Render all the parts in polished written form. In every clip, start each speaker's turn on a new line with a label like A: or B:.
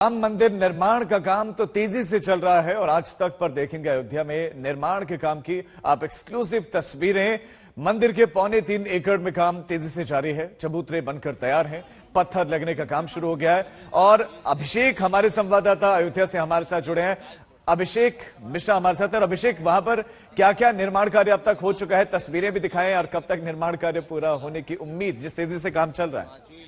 A: राम मंदिर निर्माण का काम तो तेजी से चल रहा है और आज तक पर देखेंगे अयोध्या में निर्माण के काम की आप एक्सक्लूसिव तस्वीरें। मंदिर के 3.25 एकड़ में काम तेजी से जारी है। चबूतरे बनकर तैयार हैं, पत्थर लगने का काम शुरू हो गया है। और अभिषेक हमारे संवाददाता अयोध्या से हमारे साथ जुड़े हैं। अभिषेक मिश्रा हमारे साथ है। अभिषेक, वहां पर क्या क्या निर्माण कार्य अब तक हो चुका है, तस्वीरें भी दिखाएं और कब तक निर्माण कार्य पूरा होने की उम्मीद, जिस तेजी से काम चल रहा है?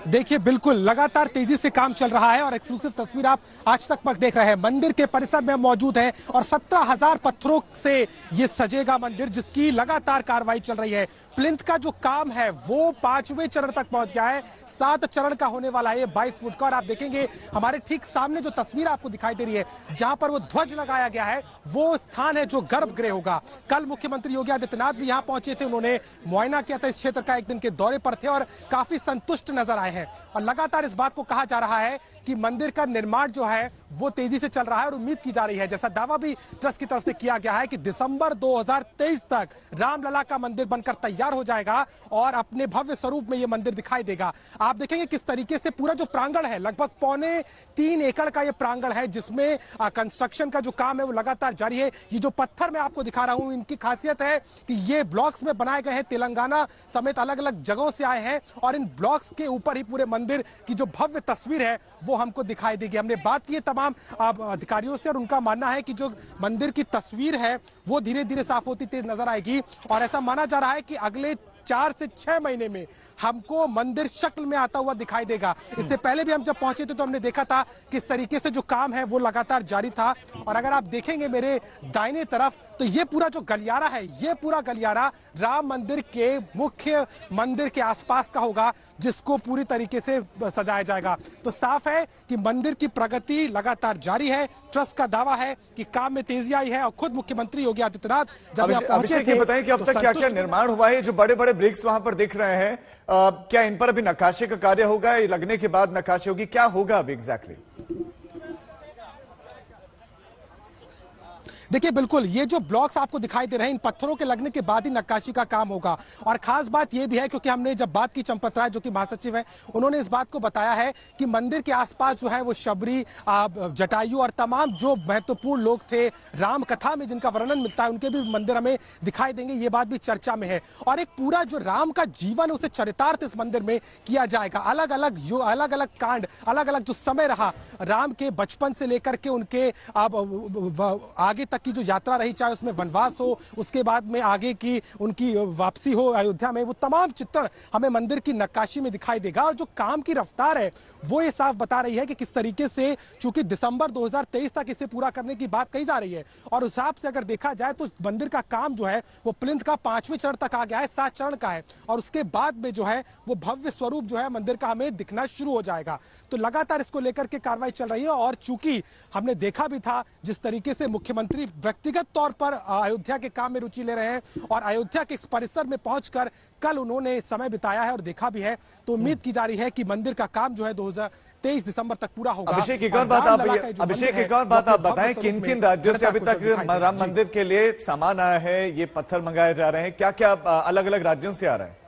B: देखिए, बिल्कुल लगातार तेजी से काम चल रहा है और एक्सक्लूसिव तस्वीर आप आज तक पर देख रहे हैं। मंदिर के परिसर में मौजूद है और 17,000 पत्थरों से ये सजेगा मंदिर, जिसकी लगातार कार्रवाई चल रही है। प्लिंथ का जो काम है वो 5वें चरण तक पहुंच गया है। 7 चरण का होने वाला है ये 22 फुट का। और आप देखेंगे हमारे ठीक सामने जो तस्वीर आपको दिखाई दे रही है, जहां पर वो ध्वज लगाया गया है, वो स्थान है जो गर्भगृह होगा। कल मुख्यमंत्री योगी आदित्यनाथ भी यहां पहुंचे थे। उन्होंने मुआयना किया था इस क्षेत्र का, एक दिन के दौरे पर थे और काफी संतुष्ट नजर आए हैं। और लगातार इस बात को कहा जा रहा है कि मंदिर का निर्माण जो है वो तेजी से चल रहा है और उम्मीद की जा रही है, जैसा दावा भी ट्रस्ट की तरफ से किया गया है, कि दिसंबर 2023 तक रामलला का मंदिर बनकर तैयार हो जाएगा और अपने भव्य स्वरूप में ये मंदिर दिखाई देगा। आप देखेंगे किस तरीके से पूरा जो प्रांगण है, लगभग 3.25 एकड़ का ये प्रांगण है, जिसमें कंस्ट्रक्शन का जो काम है वो लगातार जारी है। ये जो पत्थर मैं आपको दिखा रहा हूं, इनकी खासियत है कि ये ब्लॉक्स में बनाए गए हैं, तेलंगाना समेत अलग अलग जगहों से आए हैं और इन ब्लॉक्स के ऊपर ही पूरे मंदिर की जो भव्य तस्वीर है वो हमको दिखाई देगी। हमने बात की है तमाम अधिकारियों से और उनका मानना है कि जो मंदिर की तस्वीर है वो धीरे धीरे साफ होती तेज नजर आएगी और ऐसा माना जा रहा है कि अगले 4 से 6 महीने में हमको मंदिर शक्ल में आता हुआ दिखाई देगा। इससे पहले भी हम जब पहुंचे थे तो हमने देखा था किस तरीके से जो काम है वो लगातार जारी था। और अगर आप देखेंगे मेरे दाहिने तरफ, तो ये पूरा जो गलियारा है, ये पूरा गलियारा राम मंदिर के मुख्य मंदिर के आसपास का होगा, जिसको पूरी तरीके से सजाया जाएगा। तो साफ है कि मंदिर की प्रगति लगातार जारी है। ट्रस्ट का दावा है कि काम में तेजी आई है और खुद मुख्यमंत्री योगी आदित्यनाथ जब यहाँ पहुंचे थे,
A: बताएं कि अब तक क्या क्या निर्माण हुआ है। जो बड़े बड़े ब्रिक्स वहां पर दिख रहे हैं, क्या इन पर अभी नक्काशी का कार्य होगा? लगने के बाद नक्काशी होगी, क्या होगा अभी एग्जैक्टली?
B: देखिए, बिल्कुल ये जो ब्लॉक्स आपको दिखाई दे रहे हैं, इन पत्थरों के लगने के बाद ही नक्काशी का काम होगा। और खास बात ये भी है, क्योंकि हमने जब बात की, चंपत राय जो कि महासचिव है, उन्होंने इस बात को बताया है कि मंदिर के आसपास जो है वो शबरी, जटायु और तमाम जो महत्वपूर्ण लोग थे राम कथा में जिनका वर्णन मिलता है, उनके भी मंदिर हमें दिखाई देंगे। ये बात भी चर्चा में है। और एक पूरा जो राम का जीवन है उसे चरितार्थ इस मंदिर में किया जाएगा। अलग अलग कांड, अलग अलग जो समय रहा राम के बचपन से लेकर के उनके आगे तक की जो यात्रा रही, चाहे उसमें वनवास हो, उसके बाद में आगे की उनकी वापसी हो अयोध्या में, वो तमाम चित्रण हमें मंदिर की नक्काशी में दिखाई देगा। और जो काम की रफ्तार है वो ये साफ बता रही है कि किस तरीके से, चूंकि दिसंबर 2023 तक इसे पूरा करने की बात कही जा रही है और उस हिसाब से अगर देखा जाए तो मंदिर का काम जो है वो प्लिंथ का 5वें चरण तक आ गया है, 7 चरण का है और उसके बाद में जो है वो भव्य स्वरूप जो है मंदिर का हमें दिखना शुरू हो जाएगा। तो लगातार इसको लेकर के कार्रवाई चल रही है। और चूंकि हमने देखा भी था जिस तरीके से मुख्यमंत्री व्यक्तिगत तौर पर अयोध्या के काम में रुचि ले रहे हैं और अयोध्या के इस परिसर में पहुंचकर कल उन्होंने समय बिताया है और देखा भी है, तो उम्मीद की जा रही है कि मंदिर का काम जो है 2023 दिसंबर तक पूरा होगा।
A: अभिषेक, एक और बात आप बताएं, किन किन राज्यों से अभी तक राम मंदिर के लिए सामान आया है, ये पत्थर मंगाए जा रहे हैं, क्या क्या अलग अलग राज्यों से आ रहा है?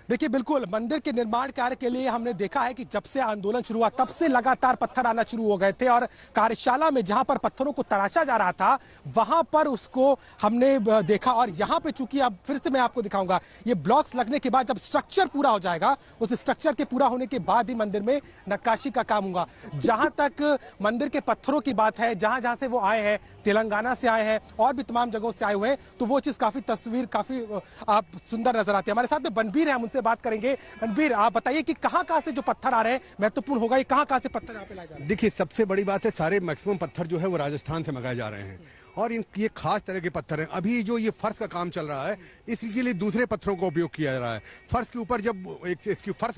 B: देखिए, बिल्कुल मंदिर के निर्माण कार्य के लिए हमने देखा है कि जब से आंदोलन शुरू हुआ तब से लगातार पत्थर आना शुरू हो गए थे और कार्यशाला में जहां पर पत्थरों को तराशा जा रहा था वहां पर उसको हमने देखा। और यहां पे चूंकि अब फिर से मैं आपको दिखाऊंगा, ये ब्लॉक्स लगने के बाद जब स्ट्रक्चर पूरा हो जाएगा, उस स्ट्रक्चर के पूरा होने के बाद ही मंदिर में नक्काशी का काम होगा। जहां तक मंदिर के पत्थरों की बात है, जहां जहां से वो आए हैं, तेलंगाना से आए हैं और भी तमाम जगहों से आए हुए हैं, तो वो चीज काफी सुंदर नजर आती है। हमारे साथ में बनबीर है, से बात करेंगे। रणबीर, आप बताइए कि कहां से जो पत्थर आ रहे हैं, महत्वपूर्ण होगा ये कहां से पत्थर यहाँ पे लाए जा रहे हैं?
C: देखिए, सबसे बड़ी बात है, सारे मैक्सिमम पत्थर जो है वो राजस्थान से मंगाए जा रहे हैं और ये खास तरह के पत्थर हैं। अभी जो ये फर्श का काम चल रहा है, इसके लिए दूसरे पत्थरों का उपयोग किया जा रहा है। फर्श के ऊपर जब इसकी फर्श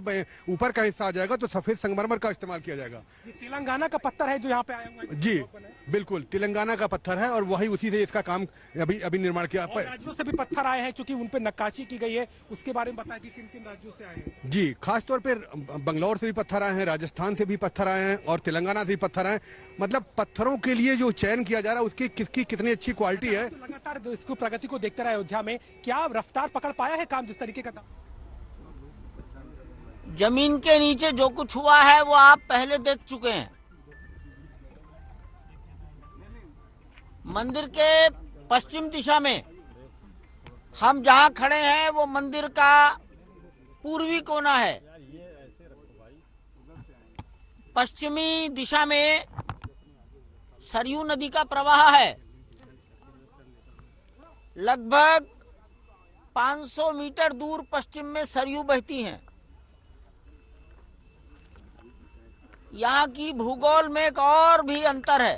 C: ऊपर का हिस्सा आ जाएगा तो सफेद संगमरमर का इस्तेमाल किया जाएगा।
B: ये तेलंगाना का पत्थर है जो यहाँ पे आया हुआ है?
C: जी बिल्कुल, तेलंगाना का पत्थर है और वही उसी से इसका काम अभी निर्माण किया।
B: राज्यों से भी पत्थर आए हैं, चूंकि उन पर नक्काशी की गई है, उसके बारे में बताया कि किन किन राज्यों से आए हैं?
C: जी, खासतौर पर बंगलौर से भी पत्थर आए हैं, राजस्थान से भी पत्थर आए हैं और तेलंगाना से भी पत्थर आए। मतलब पत्थरों के लिए जो चयन किया जा रहा है उसकी किसकी कितनी अच्छी क्वालिटी है।
B: लगातार इसको प्रगति को देखते रहे अयोध्या में, क्या रफ्तार पकड़ पाया है काम जिस तरीके का था?
D: जमीन के नीचे जो कुछ हुआ है वो आप पहले देख चुके हैं। मंदिर के पश्चिम दिशा में हम जहां खड़े हैं वो मंदिर का पूर्वी कोना है। पश्चिमी दिशा में सरयू नदी का प्रवाह है। लगभग 500 मीटर दूर पश्चिम में सरयू बहती हैं। यहाँ की भूगोल में एक और भी अंतर है।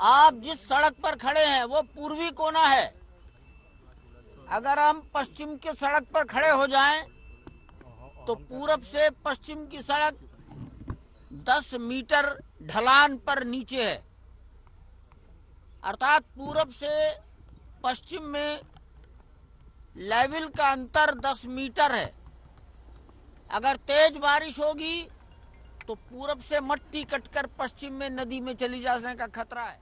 D: आप जिस सड़क पर खड़े हैं वो पूर्वी कोना है। अगर हम पश्चिम के सड़क पर खड़े हो जाएं तो पूरब से पश्चिम की सड़क 10 मीटर ढलान पर नीचे है, अर्थात पूरब से पश्चिम में लेवल का अंतर 10 मीटर है। अगर तेज बारिश होगी तो पूरब से मट्टी कटकर पश्चिम में नदी में चली जाने का खतरा है।